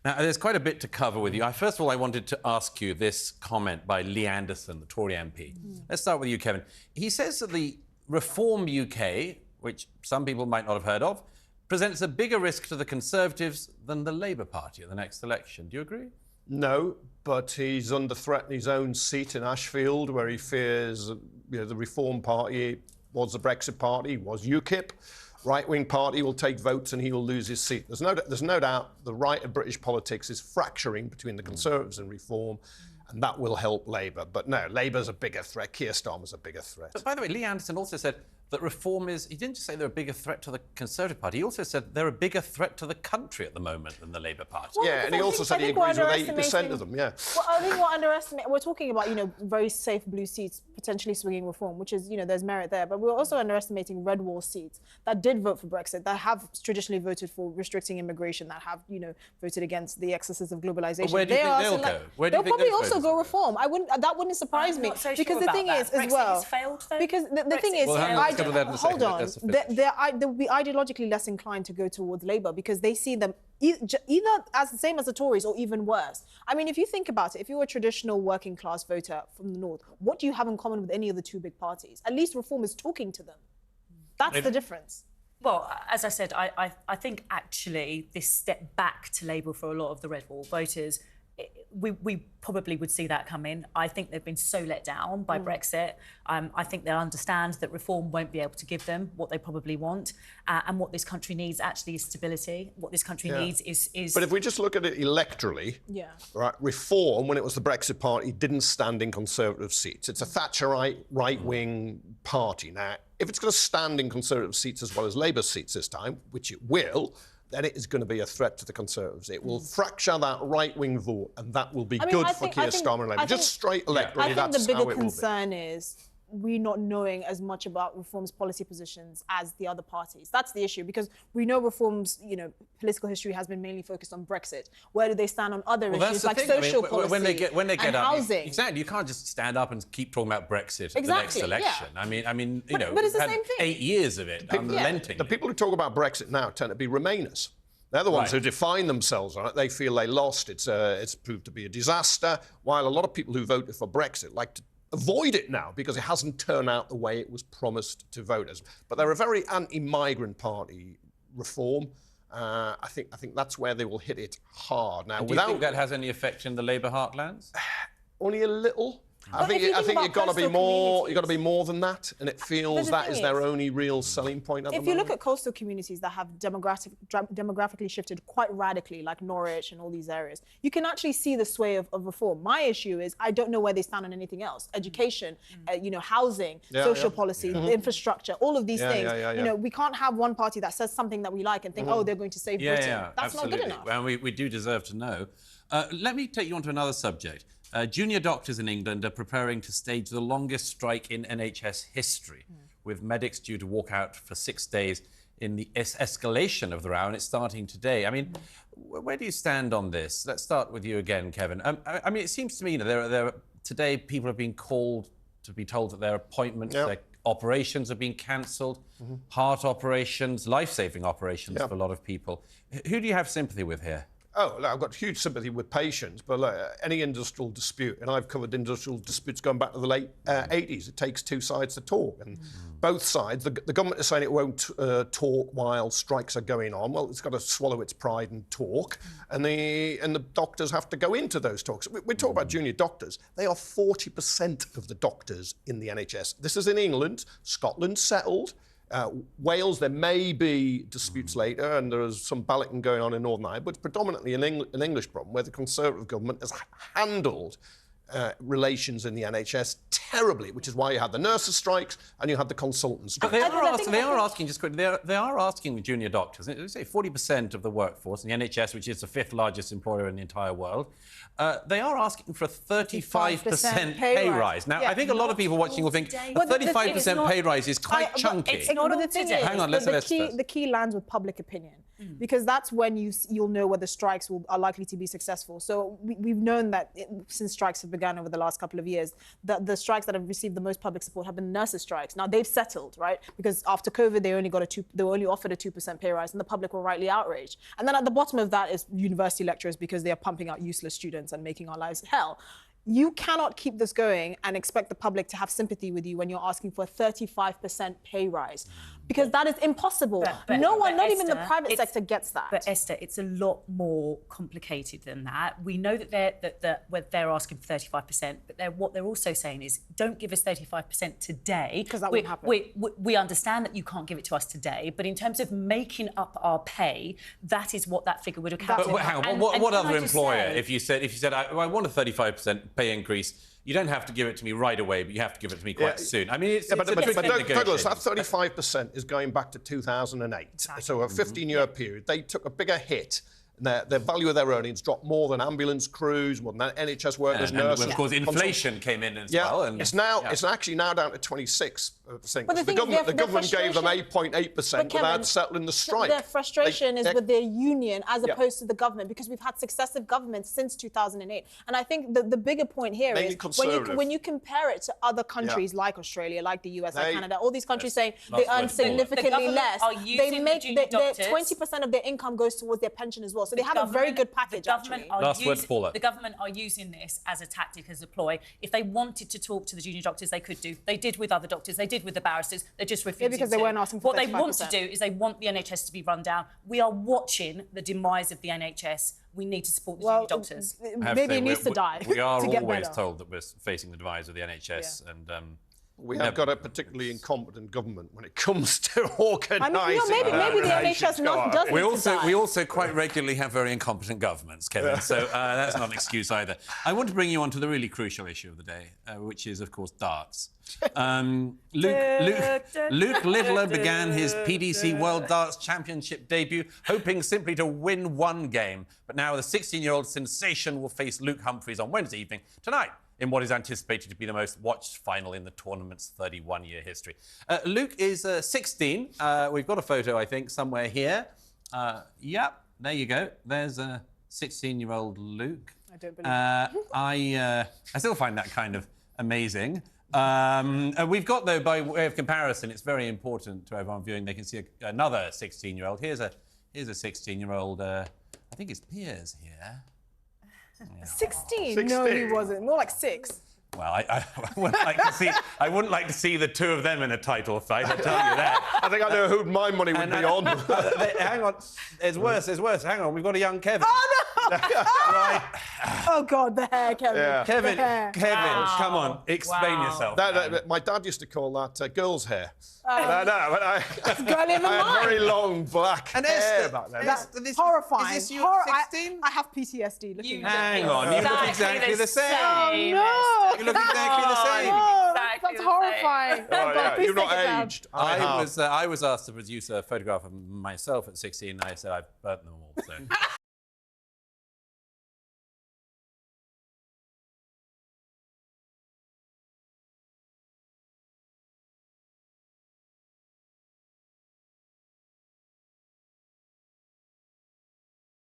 Now, there's quite a bit to cover with you. First of all, I wanted to ask you this comment by Lee Anderson, the Tory MP. Let's start with you, Kevin. He says that the Reform UK, which some people might not have heard of, presents a bigger risk to the Conservatives than the Labour Party at the next election. Do you agree? No, but he's under threat in his own seat in Ashfield, where he fears the Reform Party was the Brexit Party, was UKIP. Right-wing party will take votes and he will lose his seat. There's no doubt the right of British politics is fracturing between the Conservatives and Reform, and that will help Labour. But no, Labour's a bigger threat. Keir Starmer's a bigger threat. But by the way, Lee Anderson also said that Reform is... He didn't just say they're a bigger threat to the Conservative Party. He also said they're a bigger threat to the country at the moment than the Labour Party. Well, yeah, and he also said he agrees with 80% of them, yeah. Well, I think we're talking about, very safe blue seats potentially swinging Reform, which is, there's merit there. But we're also underestimating red wall seats that did vote for Brexit, that have traditionally voted for restricting immigration, that have, voted against the excesses of globalisation. But where do you think they'll go? They'll probably also go Reform. That wouldn't surprise me. Because the thing is, as well... Brexit has failed, though. Because the thing is... Hold on. They'll be ideologically less inclined to go towards Labour because they see them either as the same as the Tories or even worse. I mean, if you think about it, if you're a traditional working class voter from the north, what do you have in common with any of the two big parties? At least Reform is talking to them. That's the difference. Well, as I said, I think actually this step back to Labour for a lot of the red wall voters, we probably would see that come in. I think they've been so let down by Brexit. I think they'll understand that Reform won't be able to give them what they probably want. And what this country needs actually is stability. What this country needs is... But if we just look at it electorally, right, Reform, when it was the Brexit Party, didn't stand in Conservative seats. It's a Thatcherite right-wing party. Now, if it's going to stand in Conservative seats as well as Labour seats this time, which it will, then it is going to be a threat to the Conservatives. It will fracture that right-wing vote, and that will be good for Keir Starmer and Labour. Just straight electorally, that's how it will be. I think the bigger concern is we not knowing as much about Reform's policy positions as the other parties. That's the issue, because we know Reform's, political history has been mainly focused on Brexit. Where do they stand on other issues like social policy when they get and housing? Exactly. You can't just stand up and keep talking about Brexit at the next election. Yeah. I mean, but it's the same thing. 8 years of it unrelenting. The people who talk about Brexit now tend to be Remainers. They're the ones who define themselves on it. They feel they lost. It's proved to be a disaster, while a lot of people who voted for Brexit like to avoid it now because it hasn't turned out the way it was promised to voters. But they're a very anti-migrant party, Reform. I think that's where they will hit it hard. Now, do you think that has any effect in the Labour heartlands? Only a little. I think you've got to be more. You've got to be more than that, and it feels that is their only real selling point at the moment. If you look at coastal communities that have demographically shifted quite radically, like Norwich and all these areas, you can actually see the sway of Reform. My issue is I don't know where they stand on anything else: education, housing, social policy, infrastructure, all of these things. We can't have one party that says something that we like and think, oh, they're going to save Britain. That's not good enough. Well, we do deserve to know. Let me take you on to another subject. Junior doctors in England are preparing to stage the longest strike in NHS history, with medics due to walk out for 6 days in the escalation of the row, and it's starting today. I mean, where do you stand on this? Let's start with you again, Kevin. I mean, it seems to me today people have been called to be told that their appointments, their operations are being cancelled, heart operations, life-saving operations for a lot of people. Who do you have sympathy with here? Oh, look, I've got huge sympathy with patients, but look, any industrial dispute, and I've covered industrial disputes going back to the late 80s, it takes two sides to talk. And both sides, the government is saying it won't talk while strikes are going on. Well, it's got to swallow its pride and talk. And the doctors have to go into those talks. We talk about junior doctors. They are 40% of the doctors in the NHS. This is in England. Scotland settled. Wales, there may be disputes later, and there is some balloting going on in Northern Ireland, but it's predominantly an English problem where the Conservative government has handled relations in the NHS terribly, which is why you had the nurses' strikes and you had the consultants' strikes. But they are asking, just quickly, they are asking the junior doctors, they say 40% of the workforce in the NHS, which is the 5th largest employer in the entire world, they are asking for a 35% pay rise. Now, I think a lot of people watching will think a 35% pay rise is quite chunky. But the thing is, hang on, let's have Esther. The key lands with public opinion. because that's when you'll know whether strikes are likely to be successful. So we've known that since strikes have begun over the last couple of years, that the strikes that have received the most public support have been nurses' strikes. Now they've settled, right? Because after COVID, they were only offered a 2% pay rise, and the public were rightly outraged. And then at the bottom of that is university lecturers, because they are pumping out useless students and making our lives hell. You cannot keep this going and expect the public to have sympathy with you when you're asking for a 35% pay rise, because that is impossible. No one, not even the private sector, gets that. But Esther, it's a lot more complicated than that. We know that they're asking for 35%, but what they're also saying is, don't give us 35% today, because that won't happen. We understand that you can't give it to us today, but in terms of making up our pay, that is what that figure would account for. But hang on, what other employer, if you said I want a 35% pay increase, you don't have to give it to me right away, but you have to give it to me quite soon. I mean, but Douglas, that negotiation. 35% is going back to 2008. Exactly. So a 15-year period. They took a bigger hit. The value of their earnings dropped more than ambulance crews, more than NHS workers, nurses. And of course, inflation came in as well. And it's actually now down to 26%. But the government gave them 8.8% without settling the strike. Their frustration is with their union as opposed to the government, because we've had successive governments since 2008. And I think the bigger point here is when you compare it to other countries like Australia, like the US, like Canada, all these countries saying they earn significantly less. They make 20% of their income goes towards their pension as well. So they have a very good package, actually. Last word, Paula. The government are using this as a tactic, as a ploy. If they wanted to talk to the junior doctors, they could do. They did with other doctors. They did with the barristers. They're just refusing because they weren't asking for 35%. What they want to do is they want the NHS to be run down. We are watching the demise of the NHS. We need to support the junior doctors. Maybe it needs to die. We are to get always better. told that we're facing the demise of the NHS, and we have got a particularly incompetent government when it comes to organising. Maybe the NHS doesn't. We also quite regularly have very incompetent governments, Kevin. So that's not an excuse either. I want to bring you on to the really crucial issue of the day, which is, of course, darts. Luke Littler began his PDC World Darts Championship debut, hoping simply to win one game. But now the 16-year-old sensation will face Luke Humphries on Wednesday evening, tonight, in what is anticipated to be the most watched final in the tournament's 31-year history. Luke is 16. We've got a photo, I think, somewhere here. Yep, there you go. There's a 16-year-old Luke. I don't believe I still find that kind of amazing. We've got, though, by way of comparison, it's very important to everyone viewing. They can see another 16-year-old. Here's a 16-year-old. I think it's Piers here. 16? No, he wasn't. More like 6. Well, I wouldn't like to see. I wouldn't like to see the two of them in a title fight. I tell you that. I think I know who my money would be on. Hang on, there's worse. There's worse. Hang on, we've got a young Kevin. Oh no! Right. Oh God, the hair, Kevin. Yeah. Kevin, Wow. come on, explain yourself. My dad used to call that girl's hair. Girl, even I had mine. very long black And hair Esther, back then. That's horrifying. Is this you at 16? I have PTSD. Looking at Hang on, you look exactly the same. no! You look exactly the same. No, Exactly that's the horrifying. Oh, yeah. Please You've take not it down. aged. I was asked to produce a photograph of myself at 16. And I said I've burnt them all. So.